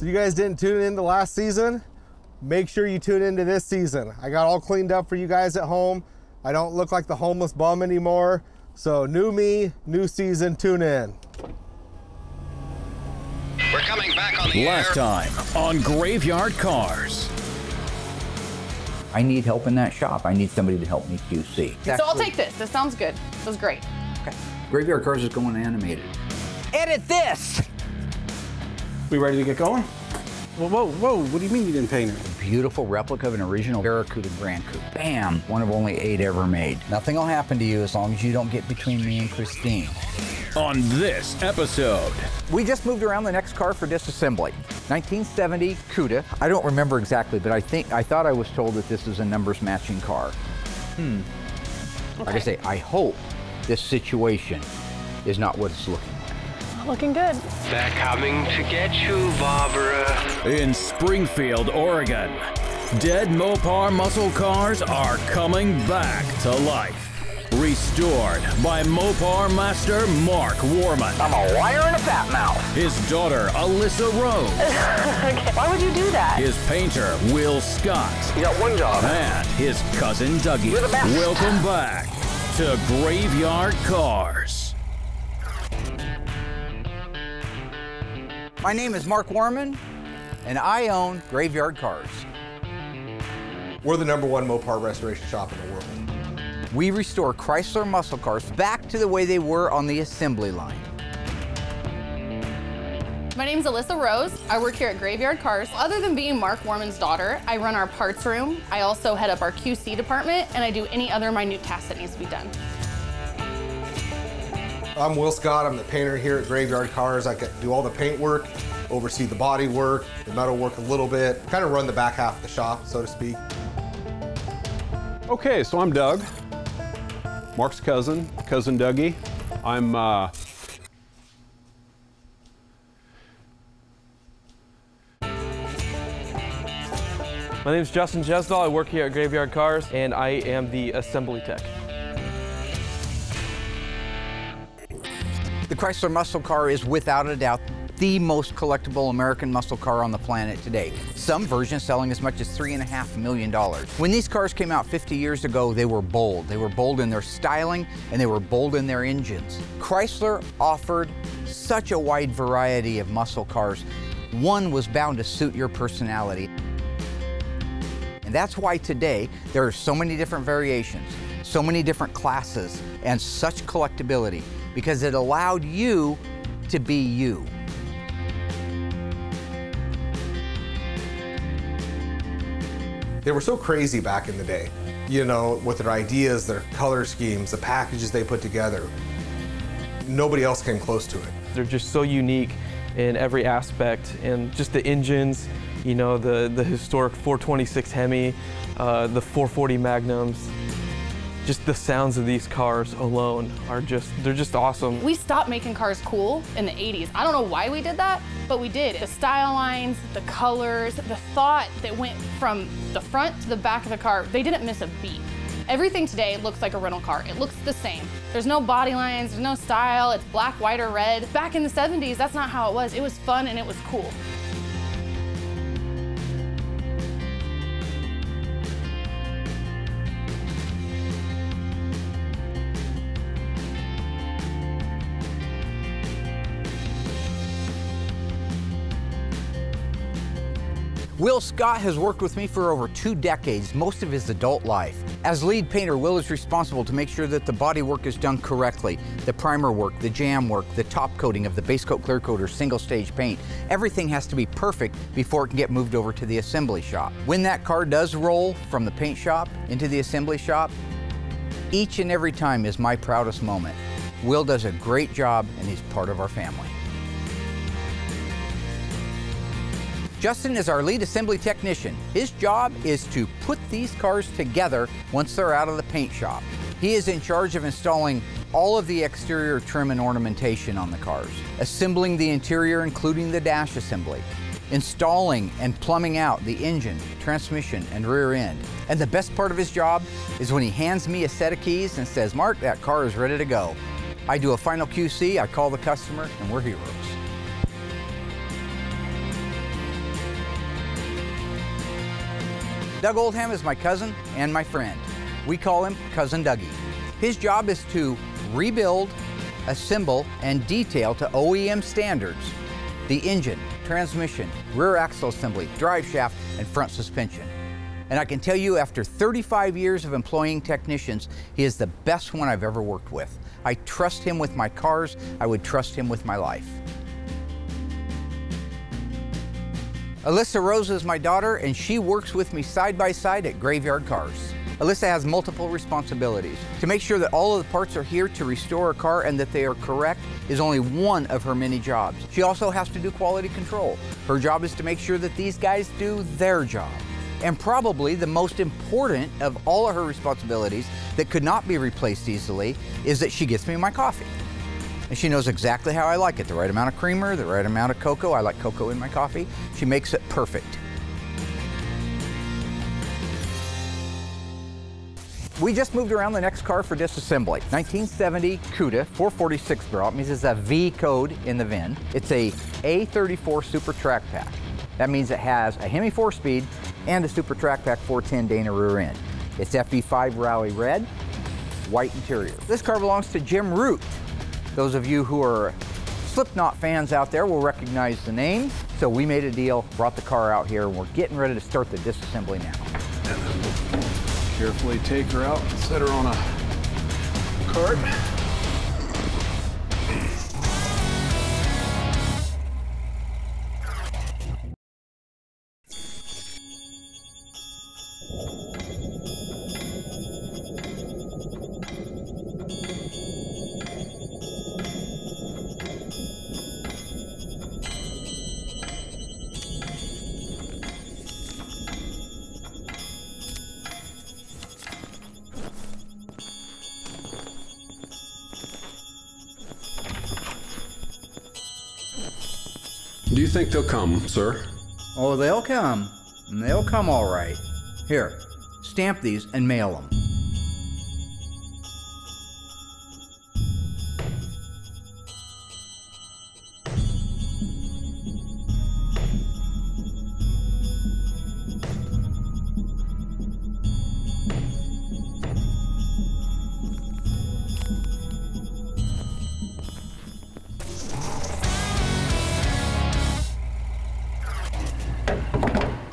So you guys didn't tune in to last season? Make sure you tune into this season. I got all cleaned up for you guys at home. I don't look like the homeless bum anymore. So new me, new season, tune in. We're coming back on the air. Last time on Graveyard Carz. I need help in that shop. I need somebody to help me QC. So I'll take this. This sounds good. This was great. Okay. Graveyard Carz is going animated. Edit this! We ready to get going? Whoa, what do you mean you didn't paint it? Beautiful replica of an original Barracuda Grand Coupe. Bam! One of only 8 ever made. Nothing will happen to you as long as you don't get between me and Christine. On this episode, we just moved around the next car for disassembly. 1970 Cuda. I don't remember exactly, but I thought I was told that this is a numbers matching car. Okay. Like I say, I hope this situation is not what it's looking like. Looking good. They're coming to get you, Barbara. in Springfield, Oregon, dead Mopar muscle cars are coming back to life. Restored by Mopar master Mark Warman. I'm a liar and a fat mouth. His daughter, Alyssa Rose. Okay. Why would you do that? His painter, Will Scott. You got one job. And his cousin, Dougie. You're the best. Welcome back to Graveyard Carz. My name is Mark Warman, and I own Graveyard Carz. We're the #1 Mopar restoration shop in the world. We restore Chrysler muscle cars back to the way they were on the assembly line. My name's Alyssa Rose. I work here at Graveyard Carz. Other than being Mark Warman's daughter, I run our parts room. I also head up our QC department, and I do any other minute tasks that needs to be done. I'm Will Scott. I'm the painter here at Graveyard Carz. I do all the paint work, oversee the body work, the metal work a little bit, kind of run the back half of the shop, so to speak. Okay, so I'm Doug, Mark's cousin Dougie. I'm My name's Justin Jesdahl. I work here at Graveyard Carz, and I am the assembly tech. The Chrysler muscle car is without a doubt the most collectible American muscle car on the planet today. Some versions selling as much as $3.5 million. When these cars came out 50 years ago, they were bold. They were bold in their styling, and they were bold in their engines. Chrysler offered such a wide variety of muscle cars. One was bound to suit your personality. And that's why today there are so many different variations, so many different classes, and such collectability, because it allowed you to be you. They were so crazy back in the day, you know, with their ideas, their color schemes, the packages they put together. Nobody else came close to it. They're just so unique in every aspect, and just the engines, you know, the historic 426 Hemi, the 440 Magnums. Just the sounds of these cars alone are they're just awesome. We stopped making cars cool in the 80s. I don't know why we did that, but we did. The style lines, the colors, the thought that went from the front to the back of the car, they didn't miss a beat. Everything today looks like a rental car. It looks the same. There's no body lines, there's no style, it's black, white, or red. Back in the 70s, that's not how it was. It was fun and it was cool. Will Scott has worked with me for over 2 decades, most of his adult life. As lead painter, Will is responsible to make sure that the body work is done correctly. The primer work, the jam work, the top coating of the base coat, clear coat, or single stage paint. Everything has to be perfect before it can get moved over to the assembly shop. When that car does roll from the paint shop into the assembly shop, each and every time is my proudest moment. Will does a great job, and he's part of our family. Justin is our lead assembly technician. His job is to put these cars together once they're out of the paint shop. He is in charge of installing all of the exterior trim and ornamentation on the cars, assembling the interior, including the dash assembly, installing and plumbing out the engine, transmission, and rear end. And the best part of his job is when he hands me a set of keys and says, "Mark, that car is ready to go." I do a final QC, I call the customer, and we're heroes. Doug Oldham is my cousin and my friend. We call him Cousin Dougie. His job is to rebuild, assemble, and detail to OEM standards the engine, transmission, rear axle assembly, drive shaft, and front suspension. And I can tell you, after 35 years of employing technicians, he is the best one I've ever worked with. I trust him with my cars. I would trust him with my life. Alyssa Rose is my daughter, and she works with me side by side at Graveyard Carz. Alyssa has multiple responsibilities. To make sure that all of the parts are here to restore a car and that they are correct is only one of her many jobs. She also has to do quality control. Her job is to make sure that these guys do their job. And probably the most important of all of her responsibilities that could not be replaced easily is that she gets me my coffee. And she knows exactly how I like it, the right amount of creamer, the right amount of cocoa. I like cocoa in my coffee. She makes it perfect. We just moved around the next car for disassembly. 1970 Cuda 446 barrel. It means it's a V code in the VIN. It's a A34 Super Track Pack. That means it has a Hemi 4-speed and a Super Track Pack 410 Dana rear end. It's FE5 Rally Red, white interior. This car belongs to Jim Root. Those of you who are Slipknot fans out there will recognize the name. So we made a deal, brought the car out here, and we're getting ready to start the disassembly now. And then we'll carefully take her out and set her on a cart. Do you think they'll come, sir? Oh, they'll come. They'll come all right. Here, stamp these and mail them.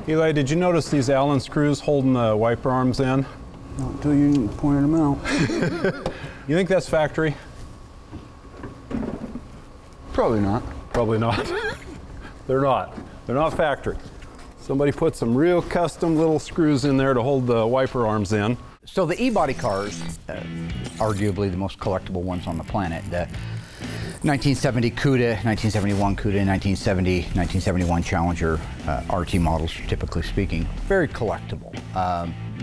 Eli, did you notice these Allen screws holding the wiper arms in? Not until you pointed them out. You think that's factory? Probably not. Probably not. They're not. They're not factory. Somebody put some real custom little screws in there to hold the wiper arms in. So the E-body cars, arguably the most collectible ones on the planet, the 1970 Cuda, 1971 Cuda, 1970, 1971 Challenger RT models, typically speaking, very collectible.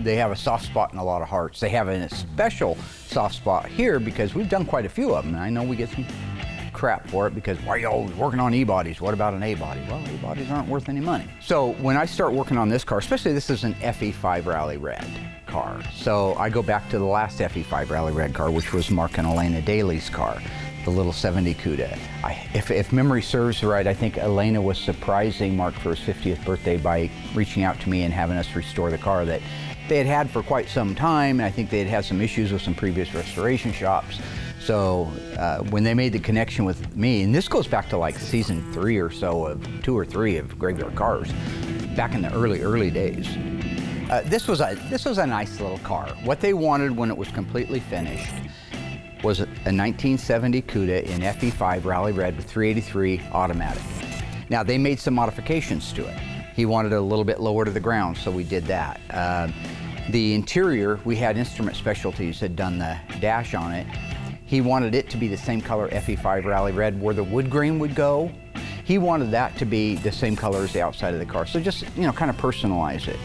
They have a soft spot in a lot of hearts. They have a special soft spot here because we've done quite a few of them. And I know we get some crap for it because why are you always working on E-bodies? What about an A-body? Well, E-bodies aren't worth any money. So when I start working on this car, especially this is an FE5 Rally Red car. So I go back to the last FE5 Rally Red car, which was Mark and Elena Daly's car, the little 70 Cuda. If memory serves right, I think Elena was surprising Mark for his 50th birthday by reaching out to me and having us restore the car that they had had for quite some time. And I think they had had some issues with some previous restoration shops. So when they made the connection with me, and this goes back to like season 3 or so of 2 or 3 of Graveyard Carz, back in the early days. This was a nice little car. What they wanted when it was completely finished was a 1970 Cuda in FE5 Rally Red with 383 automatic. Now they made some modifications to it. He wanted it a little bit lower to the ground, so we did that. The interior, we had Instrument Specialties had done the dash on it. He wanted it to be the same color FE5 Rally Red where the wood grain would go. He wanted that to be the same color as the outside of the car. So just, you know, kind of personalize it.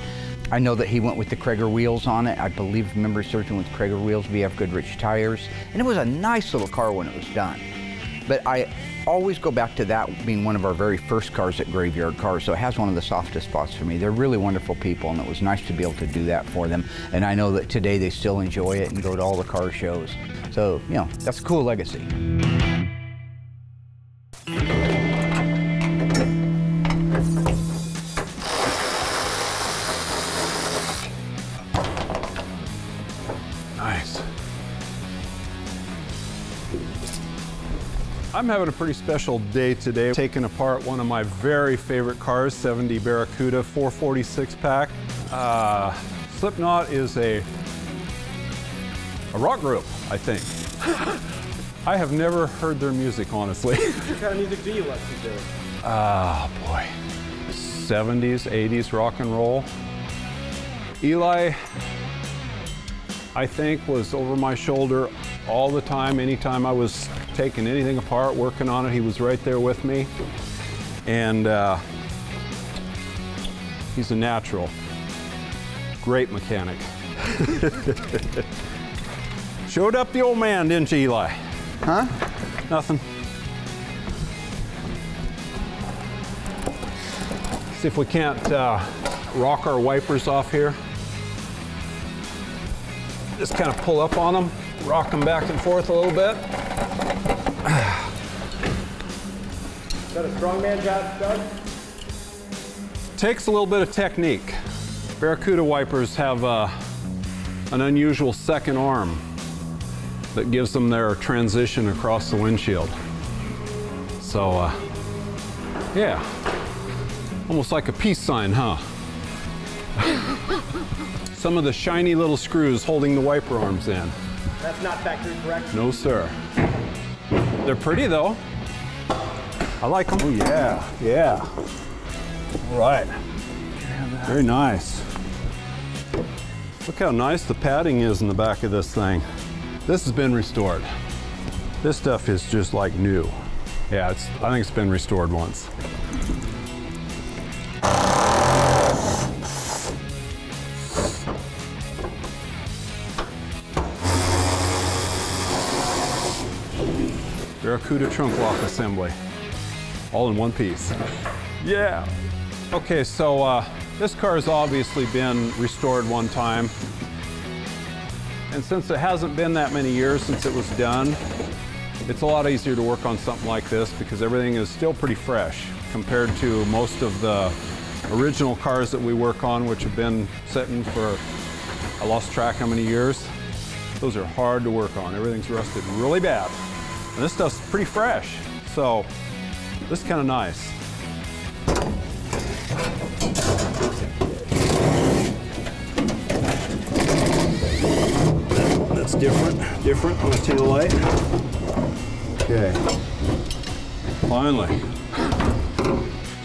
I know that he went with the Krager wheels on it. I believe memory serves with Krager wheels, VF Goodrich tires. And it was a nice little car when it was done. But I always go back to that being one of our very first cars at Graveyard Carz, so it has one of the softest spots for me. They're really wonderful people, and it was nice to be able to do that for them. And I know that today they still enjoy it and go to all the car shows. So, you know, that's a cool legacy. I'm having a pretty special day today, taking apart one of my very favorite cars, 70 Barracuda 446 pack. Slipknot is a rock group, I think. I have never heard their music, honestly. What kind of music do you like to do? Boy. 70s, 80s rock and roll. Eli, I think, was over my shoulder all the time. Anytime I was taking anything apart, working on it, he was right there with me. And he's a natural. Great mechanic. Showed up the old man, didn't you, Eli? Huh? Nothing. See if we can't rock our wipers off here. Just kind of pull up on them, rock them back and forth a little bit. Is that a strongman job, Doug? Takes a little bit of technique. Barracuda wipers have an unusual second arm that gives them their transition across the windshield. So, yeah, almost like a peace sign, huh? Some of the shiny little screws holding the wiper arms in. That's not factory correct? No, sir. They're pretty, though. I like them. Oh, yeah, yeah. All right. Very nice. Look how nice the padding is in the back of this thing. This has been restored. This stuff is just like new. Yeah, I think it's been restored once. Barracuda trunk lock assembly, all in one piece. Yeah. Okay, so this car has obviously been restored one time. And since it hasn't been that many years since it was done, it's a lot easier to work on something like this because everything is still pretty fresh compared to most of the original cars that we work on, which have been sitting for, I lost track how many years. Those are hard to work on. Everything's rusted really bad. And this stuff's pretty fresh. So this is kind of nice. That's different on the tail light. Okay. Finally.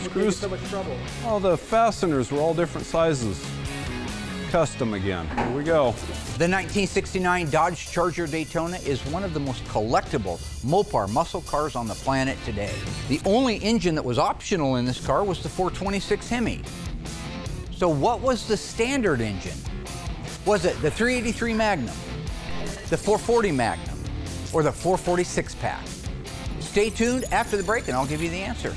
Screws. So much trouble. Oh, the fasteners were all different sizes. Custom again. Here we go. The 1969 Dodge Charger Daytona is one of the most collectible Mopar muscle cars on the planet today. The only engine that was optional in this car was the 426 Hemi. So what was the standard engine? Was it the 383 Magnum, the 440 Magnum, or the 446 pack? Stay tuned after the break and I'll give you the answer.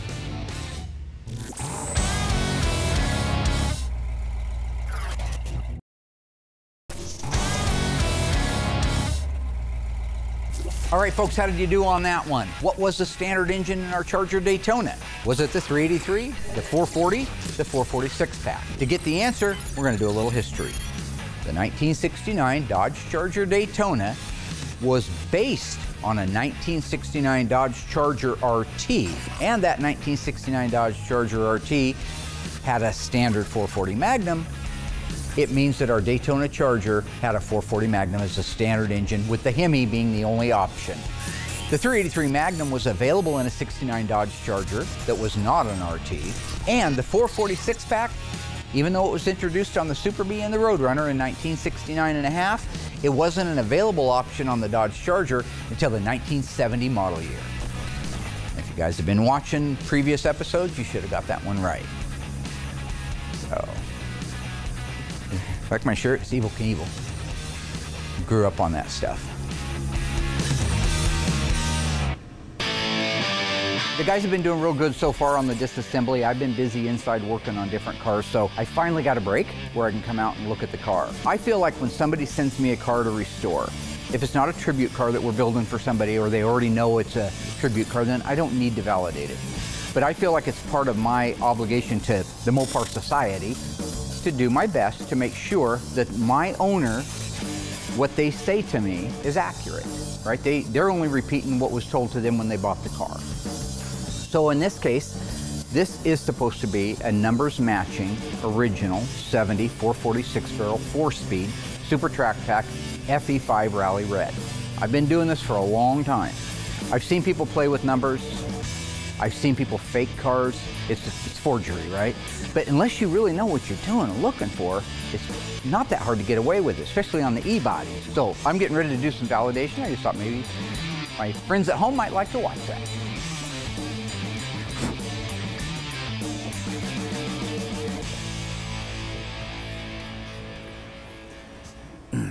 All right, folks, how did you do on that one? What was the standard engine in our Charger Daytona? Was it the 383, the 440, the 446 pack? To get the answer, we're going to do a little history. The 1969 Dodge Charger Daytona was based on a 1969 Dodge Charger RT, and that 1969 Dodge Charger RT had a standard 440 Magnum. It means that our Daytona Charger had a 440 Magnum as a standard engine, with the Hemi being the only option. The 383 Magnum was available in a 69 Dodge Charger that was not an RT, and the 446 pack, even though it was introduced on the Super Bee and the Roadrunner in 1969 and a half, it wasn't an available option on the Dodge Charger until the 1970 model year. If you guys have been watching previous episodes, you should have got that one right. So, like my shirt, it's Evel Knievel. Grew up on that stuff. The guys have been doing real good so far on the disassembly. I've been busy inside working on different cars, so I finally got a break where I can come out and look at the car. I feel like when somebody sends me a car to restore, if it's not a tribute car that we're building for somebody or they already know it's a tribute car, then I don't need to validate it. But I feel like it's part of my obligation to the Mopar Society to do my best to make sure that my owner, what they say to me, is accurate. right? They're only repeating what was told to them when they bought the car. So in this case, this is supposed to be a numbers matching original 70 446 barrel 4-speed Super Track Pack FE5 Rally Red. I've been doing this for a long time. I've seen people play with numbers. I've seen people fake cars. It's forgery, right? But unless you really know what you're doing and looking for, it's not that hard to get away with it, especially on the e-bodies. So I'm getting ready to do some validation. I just thought maybe my friends at home might like to watch that.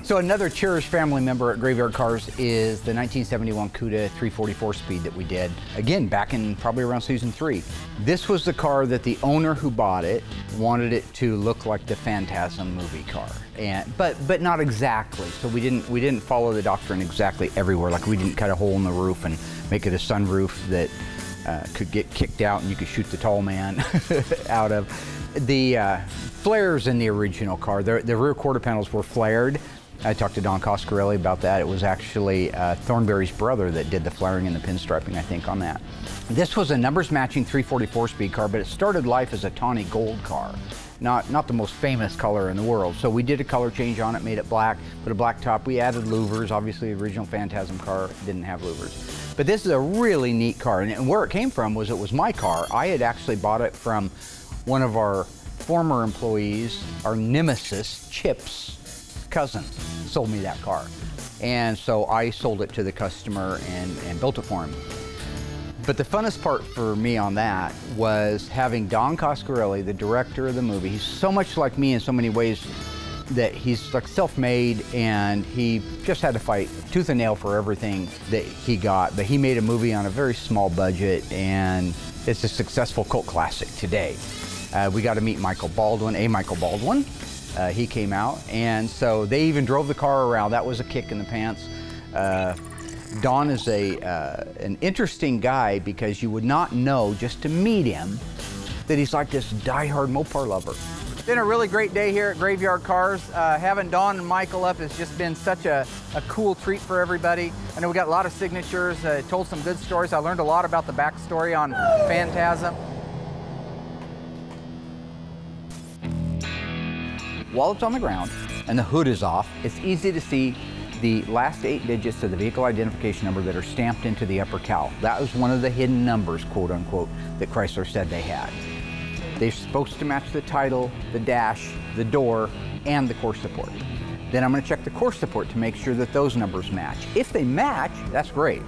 So another cherished family member at Graveyard Cars is the 1971 Cuda 344 speed that we did, again, back in probably around season 3. This was the car that the owner who bought it wanted it to look like the Phantasm movie car, but not exactly. So we didn't follow the doctrine exactly everywhere. Like we didn't cut a hole in the roof and make it a sunroof that could get kicked out and you could shoot the tall man out of. The flares in the original car, the rear quarter panels were flared. I talked to Don Coscarelli about that. It was actually Thornberry's brother that did the flaring and the pinstriping, I think, on that. This was a numbers matching 344 speed car, but it started life as a tawny gold car. Not the most famous color in the world. So we did a color change on it, made it black, put a black top. We added louvers. Obviously, the original Phantasm car didn't have louvers. But this is a really neat car, and where it came from was it was my car. I had actually bought it from one of our former employees, our nemesis, Chip's cousin, sold me that car. And so I sold it to the customer and built it for him. But the funnest part for me on that was having Don Coscarelli, the director of the movie. He's so much like me in so many ways that he's like self-made, and he just had to fight tooth and nail for everything that he got. But he made a movie on a very small budget, and it's a successful cult classic today. We got to meet Michael Baldwin, Michael Baldwin. He came out, and so they even drove the car around. That was a kick in the pants. Don is an interesting guy because you would not know just to meet him that he's like this diehard Mopar lover. It's been a really great day here at Graveyard Cars. Having Don and Michael up has just been such a cool treat for everybody. I know we got a lot of signatures, told some good stories. I learned a lot about the backstory on Phantasm. While it's on the ground and the hood is off, it's easy to see the last 8 digits of the vehicle identification number that are stamped into the upper cowl. That was one of the hidden numbers, quote unquote, that Chrysler said they had. They're supposed to match the title, the dash, the door, and the core support. Then I'm going to check the core support to make sure that those numbers match. If they match, that's great.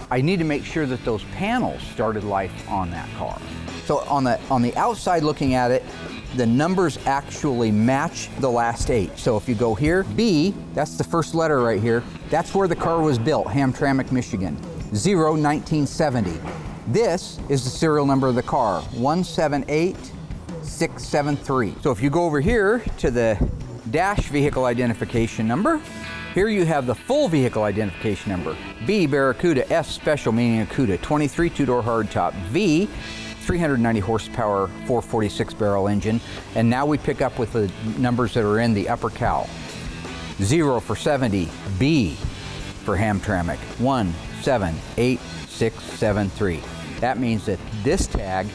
I need to make sure that those panels started life on that car. So on the outside looking at it, the numbers actually match the last 8. So if you go here, B, that's the first letter right here, that's where the car was built, Hamtramck, Michigan, 1970. This is the serial number of the car, 178673. So if you go over here to the dash vehicle identification number, here you have the full vehicle identification number, B, Barracuda, S, special, meaning a Cuda, 23 two-door hardtop, V, 390 horsepower, 446 barrel engine, and now we pick up with the numbers that are in the upper cowl. 0 for 70, B for Hamtramck, 178673. That means that this tag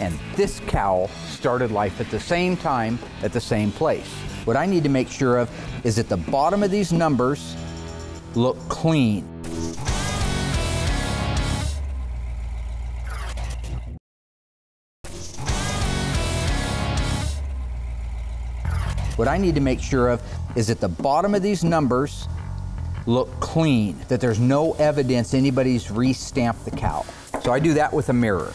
and this cowl started life at the same time at the same place. What I need to make sure of is that the bottom of these numbers look clean. What I need to make sure of is that the bottom of these numbers look clean, that there's no evidence anybody's re-stamped the cowl. So I do that with a mirror.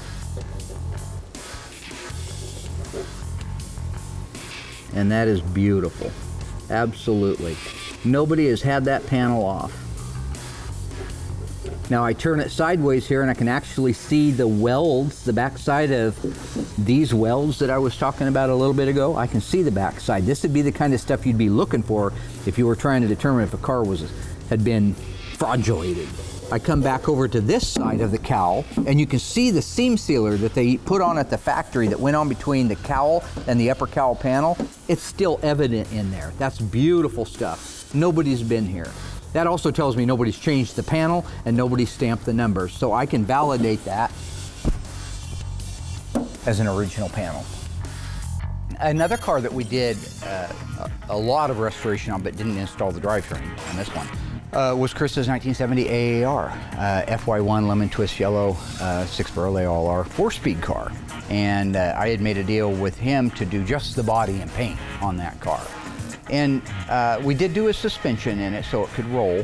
And that is beautiful, absolutely. Nobody has had that panel off. Now I turn it sideways here and I can actually see the welds, the backside of these welds that I was talking about a little bit ago. I can see the backside. This would be the kind of stuff you'd be looking for if you were trying to determine if a car had been fraudulated. I come back over to this side of the cowl and you can see the seam sealer that they put on at the factory that went on between the cowl and the upper cowl panel. It's still evident in there. That's beautiful stuff. Nobody's been here. That also tells me nobody's changed the panel and nobody's stamped the numbers. So I can validate that as an original panel. Another car that we did a lot of restoration on but didn't install the drivetrain on this one was Chris's 1970 AAR, FY1 lemon twist yellow, 6-barrel ALR 4-speed car. And I had made a deal with him to do just the body and paint on that car. And we did do a suspension in it so it could roll.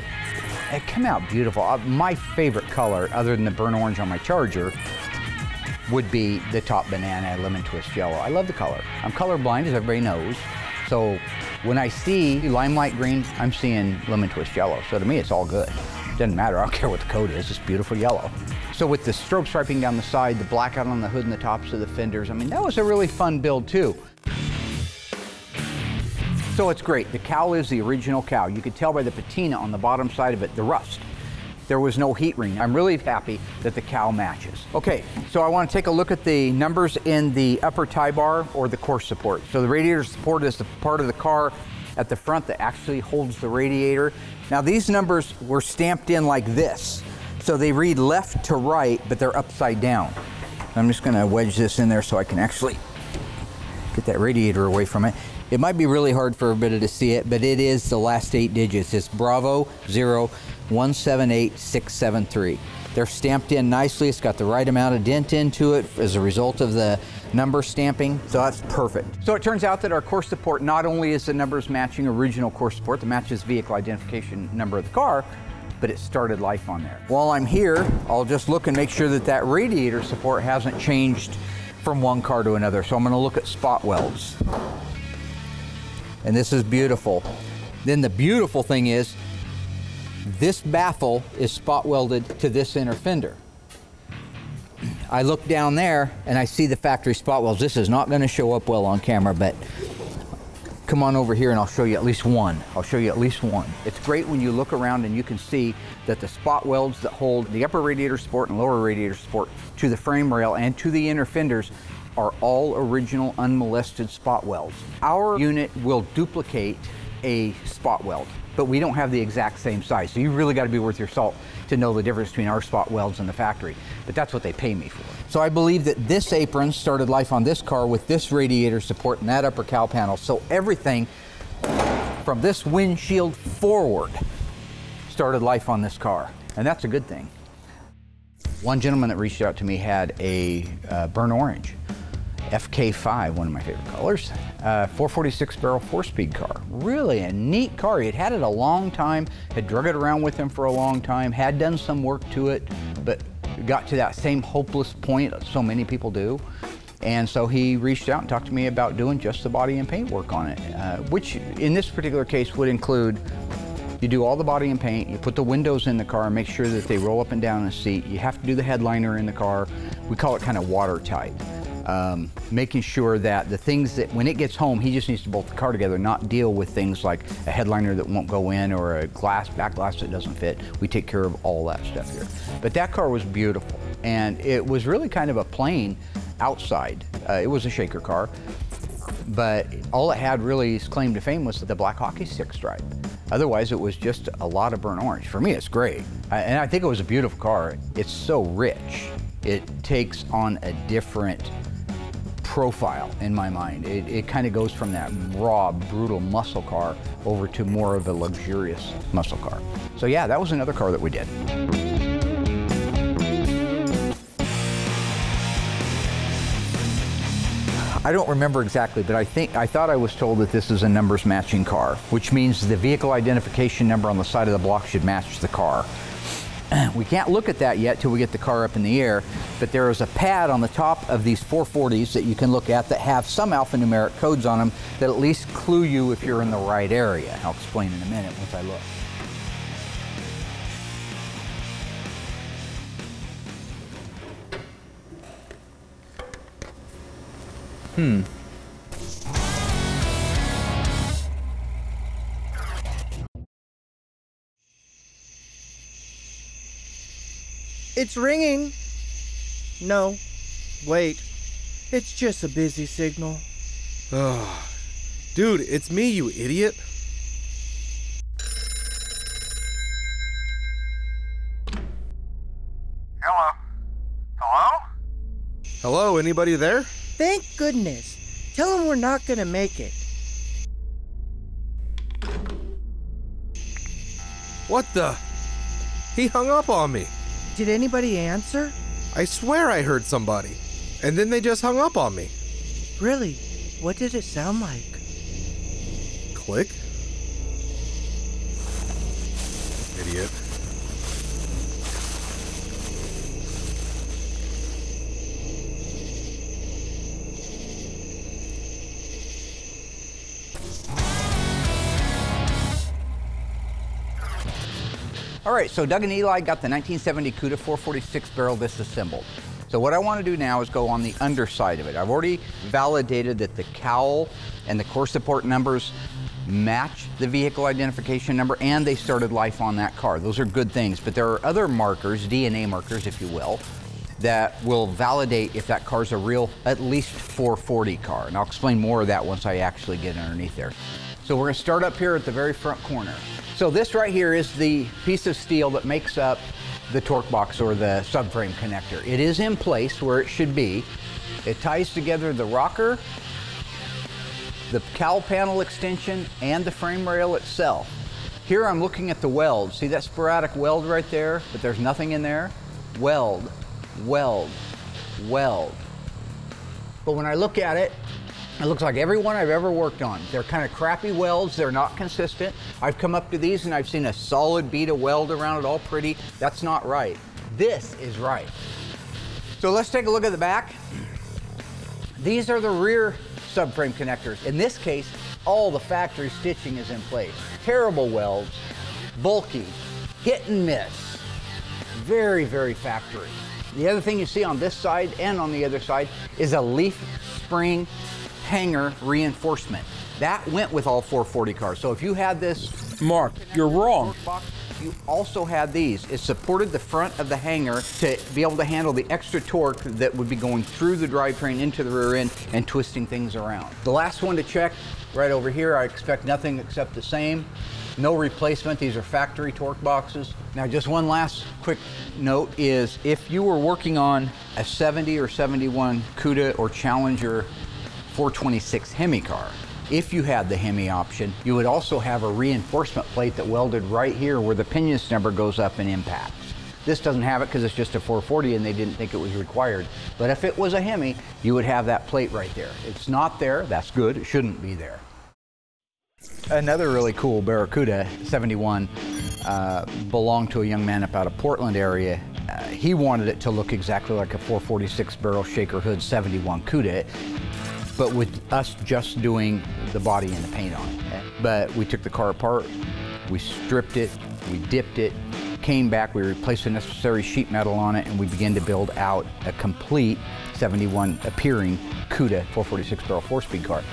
It came out beautiful. My favorite color, other than the burnt orange on my Charger, would be the top banana lemon twist yellow. I love the color. I'm colorblind, as everybody knows. So when I see limelight green, I'm seeing lemon twist yellow. So to me, it's all good. It doesn't matter, I don't care what the coat is, it's beautiful yellow. So with the strobe striping down the side, the blackout on the hood and the tops of the fenders, I mean, that was a really fun build too. So it's great. The cowl is the original cowl. You could tell by the patina on the bottom side of it, the rust. There was no heat ring. I'm really happy that the cowl matches. Okay, so I want to take a look at the numbers in the upper tie bar or the core support. So the radiator support is the part of the car at the front that actually holds the radiator. Now these numbers were stamped in like this. So they read left to right, but they're upside down. I'm just gonna wedge this in there so I can actually get that radiator away from it. It might be really hard for everybody to see it, but it is the last 8 digits. It's Bravo 0178673. They're stamped in nicely. It's got the right amount of dent into it as a result of the number stamping, so that's perfect. So it turns out that our core support not only is the numbers matching original core support that matches vehicle identification number of the car, but it started life on there. While I'm here, I'll just look and make sure that that radiator support hasn't changed from one car to another. So I'm gonna look at spot welds. And this is beautiful. Then the beautiful thing is, this baffle is spot welded to this inner fender. I look down there and I see the factory spot welds. This is not gonna show up well on camera, but come on over here and I'll show you at least one. I'll show you at least one. It's great when you look around and you can see that the spot welds that hold the upper radiator support and lower radiator support to the frame rail and to the inner fenders are all original unmolested spot welds. Our unit will duplicate a spot weld, but we don't have the exact same size. So you really got to be worth your salt to know the difference between our spot welds and the factory. But that's what they pay me for. So I believe that this apron started life on this car with this radiator support and that upper cowl panel. So everything from this windshield forward started life on this car. And that's a good thing. One gentleman that reached out to me had a burnt orange FK5, one of my favorite colors, 446 barrel 4-speed car. Really a neat car. He had had it a long time, had drug it around with him for a long time, had done some work to it, but got to that same hopeless point that so many people do. And so he reached out and talked to me about doing just the body and paint work on it, which in this particular case would include, you do all the body and paint, you put the windows in the car and make sure that they roll up and down the seat. You have to do the headliner in the car. We call it kind of watertight. Making sure that the things that, when it gets home, he just needs to bolt the car together, not deal with things like a headliner that won't go in or a back glass that doesn't fit. We take care of all that stuff here. But that car was beautiful, and it was really kind of a plain outside. It was a shaker car, but all it had really its claim to fame was the black hockey stick stripe. Otherwise, it was just a lot of burnt orange. For me, it's great. And I think it was a beautiful car. It's so rich. It takes on a different profile in my mind. It kind of goes from that raw, brutal muscle car over to more of a luxurious muscle car. So yeah, that was another car that we did. I don't remember exactly, but I thought I was told that this is a numbers matching car, which means the vehicle identification number on the side of the block should match the car. We can't look at that yet till we get the car up in the air, but there is a pad on the top of these 440s that you can look at that have some alphanumeric codes on them that at least clue you if you're in the right area. I'll explain in a minute once I look. It's ringing. No, wait. It's just a busy signal. Dude, it's me, you idiot. Hello, anybody there? Thank goodness. Tell him we're not gonna make it. What the? He hung up on me. Did anybody answer? I swear I heard somebody. And then they just hung up on me. Really? What did it sound like? Click. Idiot. All right, so Doug and Eli got the 1970 Cuda 446 barrel disassembled. So what I want to do now is go on the underside of it. I've already validated that the cowl and the core support numbers match the vehicle identification number, and they started life on that car. Those are good things, but there are other markers, DNA markers if you will, that will validate if that car's a real at least 440 car. And I'll explain more of that once I actually get underneath there. So we're going to start up here at the very front corner. So this right here is the piece of steel that makes up the torque box or the subframe connector. It is in place where it should be. It ties together the rocker, the cowl panel extension, and the frame rail itself. Here I'm looking at the weld. See that sporadic weld right there, but there's nothing in there? Weld, weld, weld. But when I look at it, it looks like every one I've ever worked on. They're kind of crappy welds, they're not consistent. I've come up to these and I've seen a solid bead of weld around it, all pretty. That's not right. This is right. So let's take a look at the back. These are the rear subframe connectors. In this case, all the factory stitching is in place. Terrible welds, bulky, hit and miss. Very, very factory. The other thing you see on this side and on the other side is a leaf spring hanger reinforcement. That went with all 440 cars. So if you had this, Mark, you're wrong. you also had these. It supported the front of the hanger to be able to handle the extra torque that would be going through the drivetrain into the rear end and twisting things around. The last one to check right over here, I expect nothing except the same. No replacement, these are factory torque boxes. Now just one last quick note is if you were working on a 70 or 71 Cuda or Challenger 426 Hemi car, if you had the Hemi option, you would also have a reinforcement plate that welded right here where the pinion snubber goes up and impacts. This doesn't have it because it's just a 440 and they didn't think it was required. But if it was a Hemi, you would have that plate right there. It's not there, that's good, it shouldn't be there. Another really cool Barracuda 71 belonged to a young man up out of Portland area. He wanted it to look exactly like a 446 barrel shaker hood 71 Cuda, but with us just doing the body and the paint on it. But we took the car apart, we stripped it, we dipped it, came back, we replaced the necessary sheet metal on it, and we began to build out a complete 71 appearing Cuda 446 barrel 4-speed car.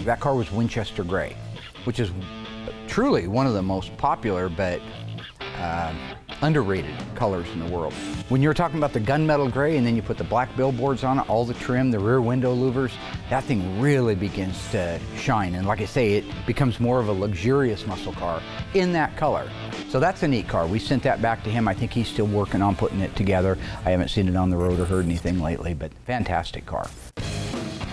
That car was Winchester Gray, which is truly one of the most popular but underrated colors in the world. When you're talking about the gunmetal gray and then you put the black billboards on it, all the trim, the rear window louvers, that thing really begins to shine. And like I say, it becomes more of a luxurious muscle car in that color. So that's a neat car. We sent that back to him. I think he's still working on putting it together. I haven't seen it on the road or heard anything lately, but fantastic car.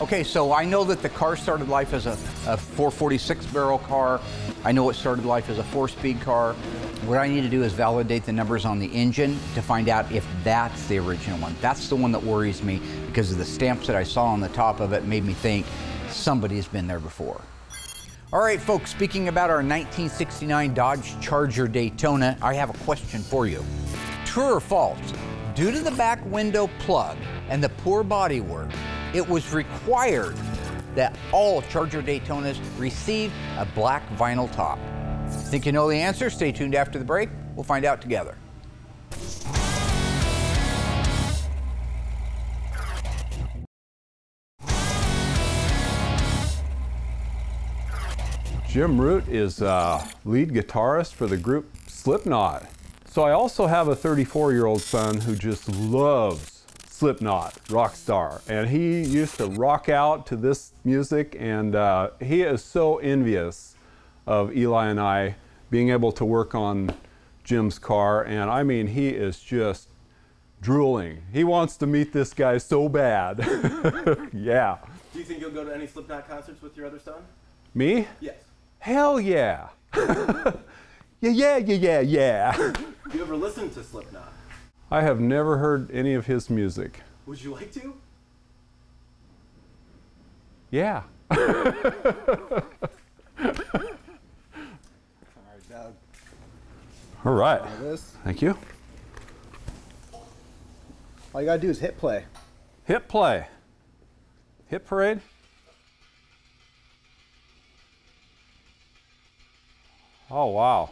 Okay, so I know that the car started life as a 446 barrel car. I know it started life as a 4-speed car. What I need to do is validate the numbers on the engine to find out if that's the original one. That's the one that worries me because of the stamps that I saw on the top of it made me think somebody's been there before. All right, folks, speaking about our 1969 Dodge Charger Daytona, I have a question for you. True or false? Due to the back window plug and the poor bodywork, it was required that all Charger Daytonas receive a black vinyl top. Think you know the answer? Stay tuned after the break. We'll find out together. Jim Root is lead guitarist for the group Slipknot. So I also have a 34-year-old son who just loves Slipknot, rock star, and he used to rock out to this music, and he is so envious of Eli and I being able to work on Jim's car, and I mean he is just drooling. He wants to meet this guy so bad. Yeah. Do you think you'll go to any Slipknot concerts with your other son? Me? Yes. Hell yeah. Yeah. Do you ever listen to Slipknot? I have never heard any of his music. Would you like to? Yeah. All right, Doug. All right. This. Thank you. All you gotta do is hit play. Hit play. Hit parade. Oh, wow.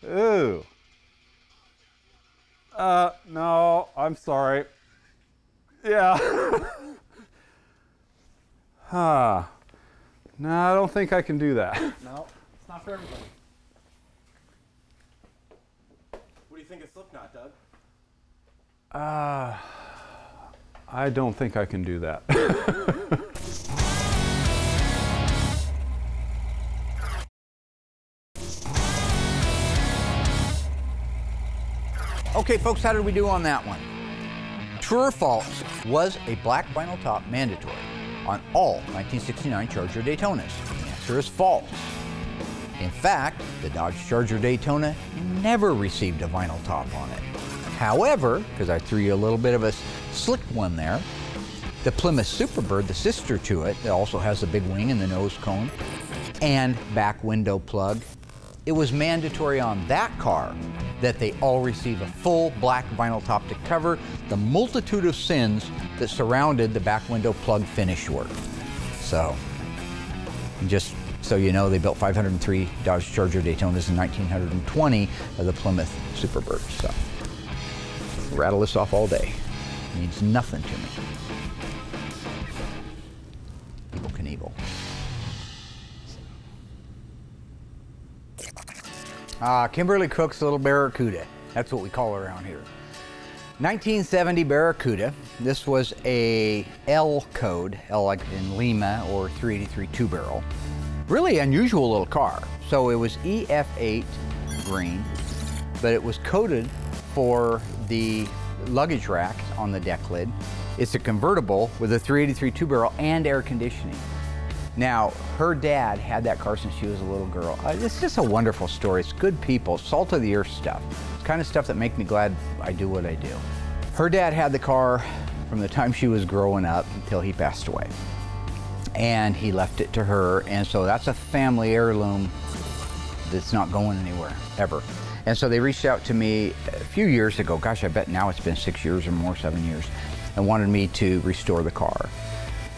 Ooh. No, I'm sorry. Yeah. No, I don't think I can do that. No, it's not for everybody. What do you think of Slipknot, Doug? I don't think I can do that. Okay, folks, how did we do on that one? True or false, was a black vinyl top mandatory on all 1969 Charger Daytonas? The answer is false. In fact, the Dodge Charger Daytona never received a vinyl top on it. However, because I threw you a little bit of a slick one there, the Plymouth Superbird, the sister to it, that also has a big wing and the nose cone and back window plug, it was mandatory on that car that they all receive a full black vinyl top to cover the multitude of sins that surrounded the back window plug finish work. So, just so you know, they built 503 Dodge Charger Daytonas and 1,920 of the Plymouth Superbirds. So, rattle this off all day. It means nothing to me. Evel Knievel. Kimberly Cook's little Barracuda. That's what we call her around here. 1970 Barracuda. This was a L code, L like in Lima, or 383 two-barrel. Really unusual little car. So it was EF8 green, but it was coated for the luggage rack on the deck lid. It's a convertible with a 383 two-barrel and air conditioning. Now, her dad had that car since she was a little girl. It's just a wonderful story. It's good people, salt of the earth stuff. It's the kind of stuff that make me glad I do what I do. Her dad had the car from the time she was growing up until he passed away. And he left it to her, and so that's a family heirloom that's not going anywhere, ever. And so they reached out to me a few years ago, gosh, I bet now it's been 6 years or more, 7 years, and wanted me to restore the car.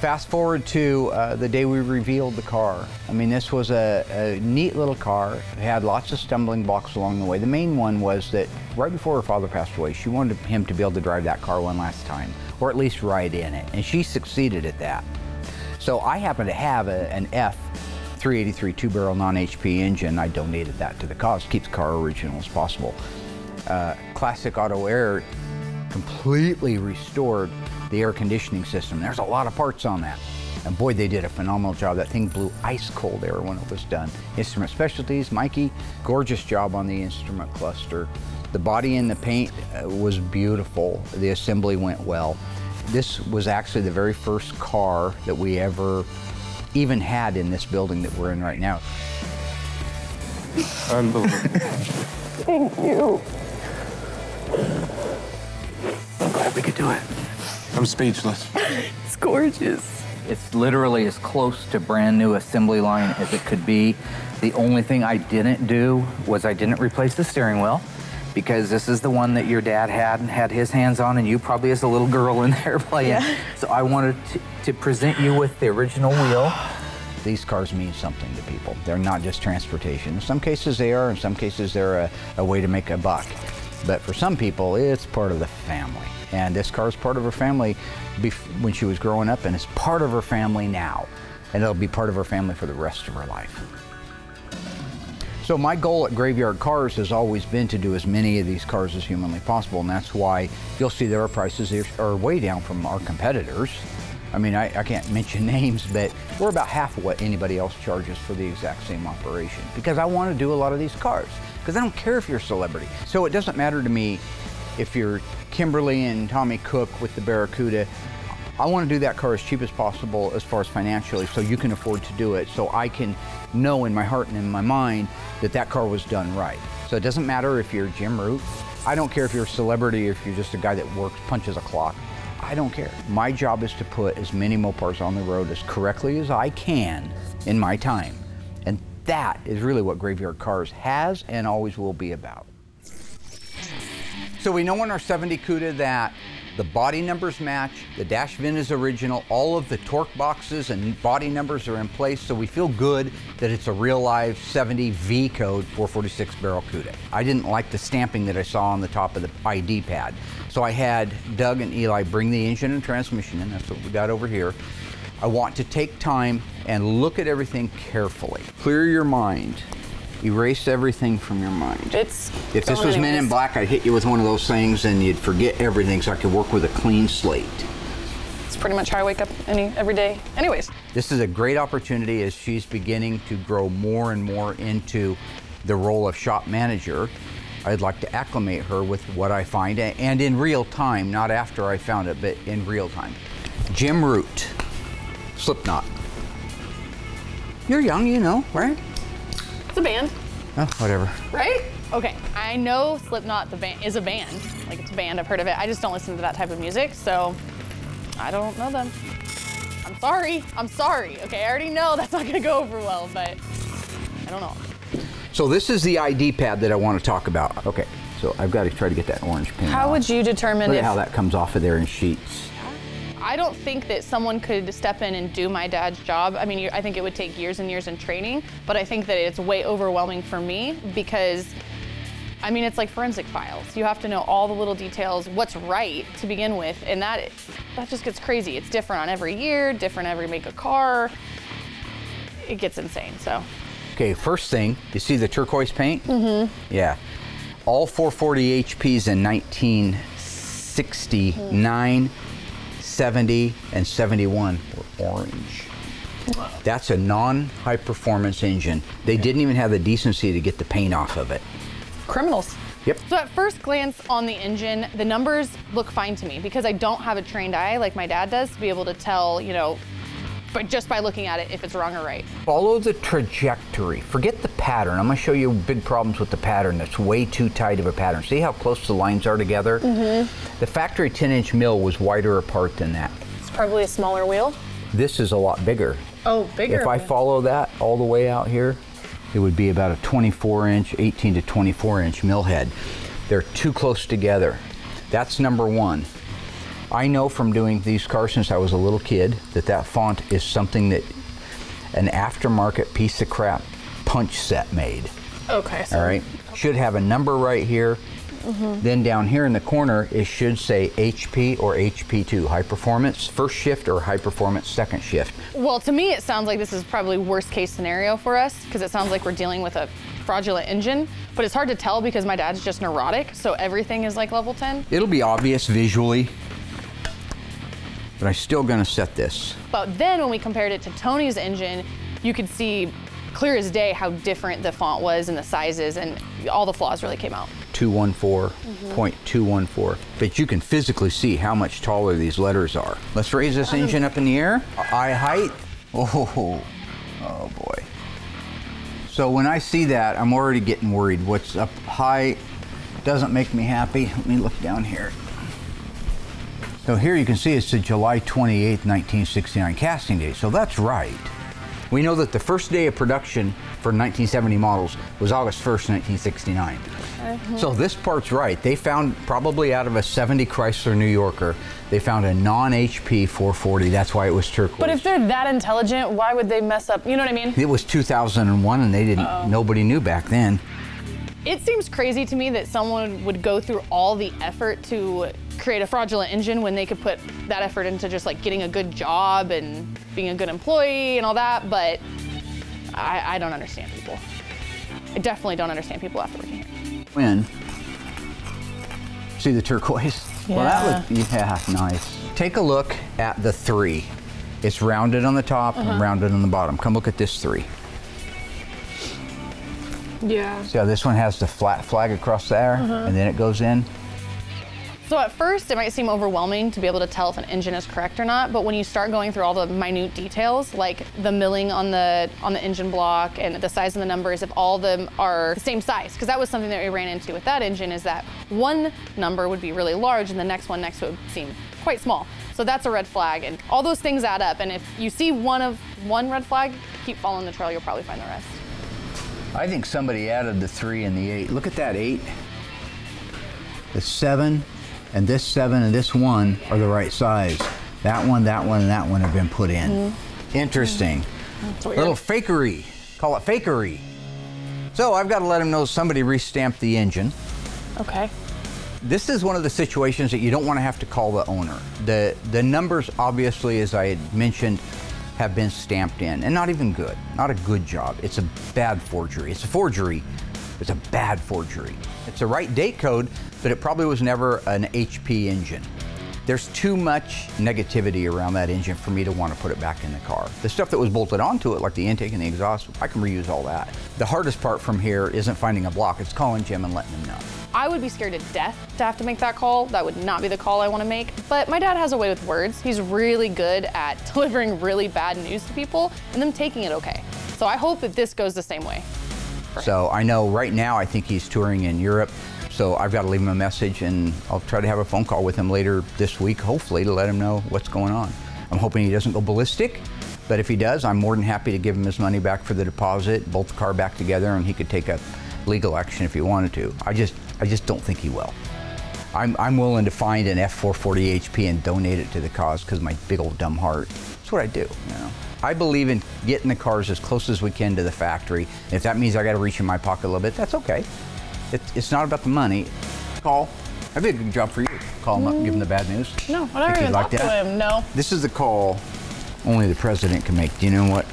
Fast forward to the day we revealed the car. I mean, this was a neat little car. It had lots of stumbling blocks along the way. The main one was that right before her father passed away, she wanted him to be able to drive that car one last time, or at least ride in it, and she succeeded at that. So I happen to have an F383 two-barrel non-HP engine. I donated that to the cause, keeps the car original as possible. Classic Auto Air completely restored the air conditioning system. There's a lot of parts on that. And boy, they did a phenomenal job. That thing blew ice cold air when it was done. Instrument Specialties, Mikey, gorgeous job on the instrument cluster. The body and the paint was beautiful. The assembly went well. This was actually the very first car that we ever even had in this building that we're in right now. Unbelievable. Thank you. I'm glad we could do it. I'm speechless. It's gorgeous. It's literally as close to brand new assembly line as it could be. The only thing I didn't do was I didn't replace the steering wheel, because this is the one that your dad had and had his hands on, and you probably as a little girl in there playing. Yeah. So I wanted to present you with the original wheel. These cars mean something to people. They're not just transportation. In some cases they are, in some cases they're a way to make a buck. But for some people, it's part of the family. And this car is part of her family when she was growing up, and it's part of her family now. And it'll be part of her family for the rest of her life. So my goal at Graveyard Cars has always been to do as many of these cars as humanly possible, and that's why you'll see their prices are way down from our competitors. I mean, I can't mention names, but we're about half of what anybody else charges for the exact same operation, because I want to do a lot of these cars, because I don't care if you're a celebrity. So it doesn't matter to me if you're Kimberly and Tommy Cook with the Barracuda, I want to do that car as cheap as possible as far as financially, so you can afford to do it, so I can know in my heart and in my mind that that car was done right. So it doesn't matter if you're Jim Root. I don't care if you're a celebrity or if you're just a guy that works, punches a clock. I don't care. My job is to put as many Mopars on the road as correctly as I can in my time. And that is really what Graveyard Carz has and always will be about. So we know in our 70 Cuda that the body numbers match, the dash VIN is original, all of the torque boxes and body numbers are in place, so we feel good that it's a real live 70 V code 446 Barracuda. I didn't like the stamping that I saw on the top of the ID pad. So I had Doug and Eli bring the engine and transmission in, that's what we got over here. I want to take time and look at everything carefully. Clear your mind. Erase everything from your mind. If this was Men in Black, I'd hit you with one of those things and you'd forget everything so I could work with a clean slate. It's pretty much how I wake up every day. Anyways. This is a great opportunity as she's beginning to grow more and more into the role of shop manager. I'd like to acclimate her with what I find, and in real time, not after I found it, but in real time. Jim Root, Slipknot. You're young, you know, right? It's a band. Oh, whatever. Right? Okay, I know Slipknot is a band. Like, it's a band, I've heard of it. I just don't listen to that type of music, so I don't know them. I'm sorry. Okay, I already know that's not gonna go over well, but I don't know. So this is the ID pad that I want to talk about. Okay, so I've got to try to get that orange pin How off. would you determine Look at how that comes off of there in sheets. I don't think that someone could step in and do my dad's job. I mean, I think it would take years and years in training, but I think that it's way overwhelming for me because, I mean, it's like forensic files. You have to know all the little details, what's right to begin with, and that just gets crazy. It's different on every year, different every make of car. It gets insane, so. Okay, first thing, you see the turquoise paint? Mm-hmm. Yeah. All 440 HPs in 1969, 70, and 71 were orange. Wow. That's a non-high performance engine. They didn't even have the decency to get the paint off of it. Criminals. Yep. So at first glance on the engine, the numbers look fine to me because I don't have a trained eye like my dad does to be able to tell, you know, but just by looking at it if it's wrong or right. Follow the trajectory. Forget the pattern. I'm going to show you big problems with the pattern. That's way too tight of a pattern. See how close the lines are together? Mm-hmm. The factory 10-inch mill was wider apart than that. It's probably a smaller wheel. This is a lot bigger. Oh, bigger. If I follow that all the way out here, it would be about a 24-inch, 18 to 24-inch mill head. They're too close together. That's number one. I know from doing these cars since I was a little kid that font is something that an aftermarket piece of crap punch set made. Okay. So all right. Should have a number right here. Mm-hmm. Then down here in the corner, it should say HP or HP2, high performance first shift or high performance second shift. Well, to me, it sounds like this is probably worst case scenario for us because it sounds like we're dealing with a fraudulent engine, but it's hard to tell because my dad's just neurotic, so everything is like level 10. It'll be obvious visually, but I'm still gonna set this. But then when we compared it to Tony's engine, you could see clear as day how different the font was and the sizes, and all the flaws really came out. 214.214. But you can physically see how much taller these letters are. Let's raise this engine up in the air. Eye height. Oh boy. So when I see that, I'm already getting worried. What's up high doesn't make me happy. Let me look down here. So here you can see it's the July 28th, 1969 casting day. So that's right. We know that the first day of production for 1970 models was August 1st, 1969. So this part's right. They found, probably out of a 70 Chrysler New Yorker, they found a non-HP 440. That's why it was turquoise. But if they're that intelligent, why would they mess up? You know what I mean? It was 2001 and they didn't, nobody knew back then. It seems crazy to me that someone would go through all the effort to create a fraudulent engine when they could put that effort into just like getting a good job and being a good employee and all that, but I don't understand people. I definitely don't understand people after working here. When? See the turquoise? Yeah. Well, that looked, yeah, nice. Take a look at the 3. It's rounded on the top and rounded on the bottom. Come look at this 3. Yeah. See how this one has the flat flag across there and then it goes in? So at first, it might seem overwhelming to be able to tell if an engine is correct or not, but when you start going through all the minute details, like the milling on the engine block and the size of the numbers, if all of them are the same size, because that was something that we ran into with that engine, is that one number would be really large and the next one next to it would seem quite small. So that's a red flag, and all those things add up, and if you see one red flag, keep following the trail, you'll probably find the rest. I think somebody added the 3 and the 8. Look at that 8. The 7 and this 7 and this 1 are the right size. That one, and that one have been put in. Interesting. Little fakery. Call it fakery. So I've got to let him know somebody re-stamped the engine. Okay. This is one of the situations that you don't want to have to call the owner. The numbers, obviously, as I had mentioned, have been stamped in, and not even good. Not a good job. It's a bad forgery. It's a forgery. It's a bad forgery. It's the right date code, but it probably was never an HP engine. There's too much negativity around that engine for me to want to put it back in the car. The stuff that was bolted onto it, like the intake and the exhaust, I can reuse all that. The hardest part from here isn't finding a block, it's calling Jim and letting him know. I would be scared to death to have to make that call. That would not be the call I want to make. But my dad has a way with words. He's really good at delivering really bad news to people and them taking it okay. So I hope that this goes the same way. So I know right now I think he's touring in Europe. So I've got to leave him a message, and I'll try to have a phone call with him later this week, hopefully, to let him know what's going on. I'm hoping he doesn't go ballistic, but if he does, I'm more than happy to give him his money back for the deposit, bolt the car back together, and he could take up legal action if he wanted to. I just don't think he will. I'm willing to find an F440 HP and donate it to the cause because of my big old dumb heart. That's what I do, you know. I believe in getting the cars as close as we can to the factory. If that means I got to reach in my pocket a little bit, that's okay. It's not about the money. Call. That'd be a good job for you. Call him up and give him the bad news. No, I don't even talk to him, no. This is the call only the president can make. Do you know what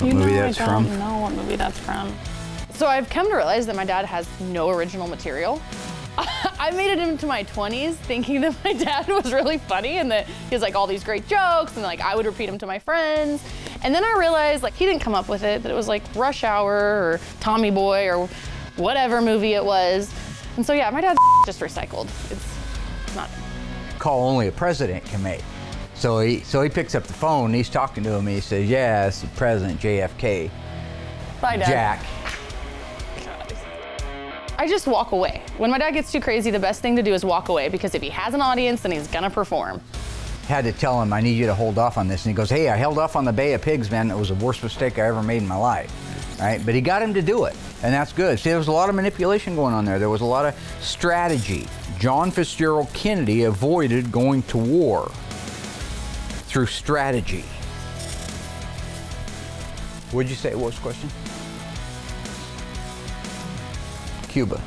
movie that's from? I don't know what movie that's from. So I've come to realize that my dad has no original material. I made it into my 20s thinking that my dad was really funny and that he has like all these great jokes and like I would repeat them to my friends. And then I realized like he didn't come up with it, that it was like Rush Hour or Tommy Boy or whatever movie it was. And so yeah, my dad's just recycled. It's not. Call only a president can make. So he picks up the phone and he's talking to him and he says, yeah, it's the President JFK. Bye, Dad. Jack. I just walk away. When my dad gets too crazy, the best thing to do is walk away because if he has an audience, then he's gonna perform. Had to tell him, I need you to hold off on this. And he goes, hey, I held off on the Bay of Pigs, man. It was the worst mistake I ever made in my life. Right? But he got him to do it, and that's good. See, there was a lot of manipulation going on there. There was a lot of strategy. John Fitzgerald Kennedy avoided going to war through strategy. What'd you say? What was the question? Cuba.